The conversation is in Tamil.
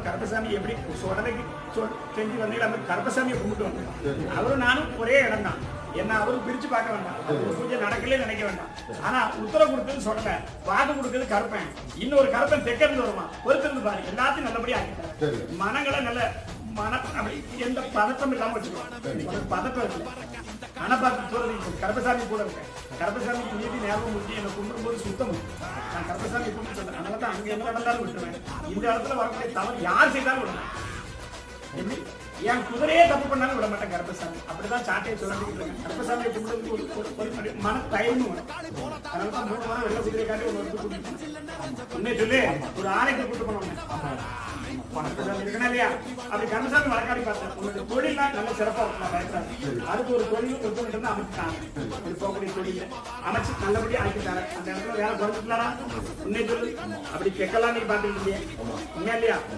கருப்பசாமி எப்படி உடனே செஞ்சு வந்தீங்க அந்த கருப்பசாமியை கும்பிட்டு வந்தோம். அவரும் நானும் ஒரே இடம் தான். என்ன அவரும் பிரிச்சு பார்க்க வேண்டாம், பூஜை நடக்கல நினைக்க வேண்டாம். ஆனா உத்தரவு கொடுத்தது சொல்றேன், வாக்கு கொடுத்தது கருப்பேன். இன்னொரு கருப்பன் தெற்கிருந்து வருமா, ஒருத்தருந்து பாரு, எல்லாத்தையும் நல்லபடியா ஆக்கிட்டாரு. மனங்களை நல்ல அப்படி எந்த பதட்டம் இல்லாம வச்சுக்கணும். பதட்டம் இல்லை. ஆனா பார்த்து சொல்றது கருப்பசாமி கூட இருக்கேன். கருப்பசாமிக்கு நீதி ஞாபகம் முடிஞ்சு என்னை கும்பிடும் போது சுத்தம். நான் கருப்பசாமி கும்பிட்டு சொல்றேன். அதனால தான் அங்க என்ன நடந்தாலும் விட்டுருவேன். இந்த இடத்துல வரக்கூடிய தவறு யார் செய்தாலும் விடுவேன். எப்படி என் குதிரையே தப்பு பண்ணாலும் விட மாட்டேன் கருப்பசாமி. அப்படிதான் சாட்டையை சொல்லிட்டு இருக்கேன். கருப்பசாமியை கும்பிடுறது மன தயமும் வரும். அதனால தான் 3 வாரம் வெள்ள குதிரை காட்டி ஒரு வருஷம் கூட்டிட்டு உன்னே சொல்லி ஒரு ஆணைக்கு கூட்டு போனோம் இருக்கணும் இல்லையா? அப்படி கருப்பசாமி வழக்காடி பார்த்தேன். உங்களுடைய தொழிலாம் நல்ல சிறப்பா இருக்கும். பயன்படாது. அதுக்கு ஒரு தொழில் ஒருத்தர் அமைச்சுட்டாங்க. ஒரு போகக்கூடிய தொழில அமைச்சு நல்லபடியா ஆக்கிட்டாங்க. அந்த இடத்துல வேலை குறைஞ்சிக்கலாரா? உன்னே சொல்லு. அப்படி கேட்கலாம் நீ பாத்துட்டு இல்லையா? உண்மையா இல்லையா?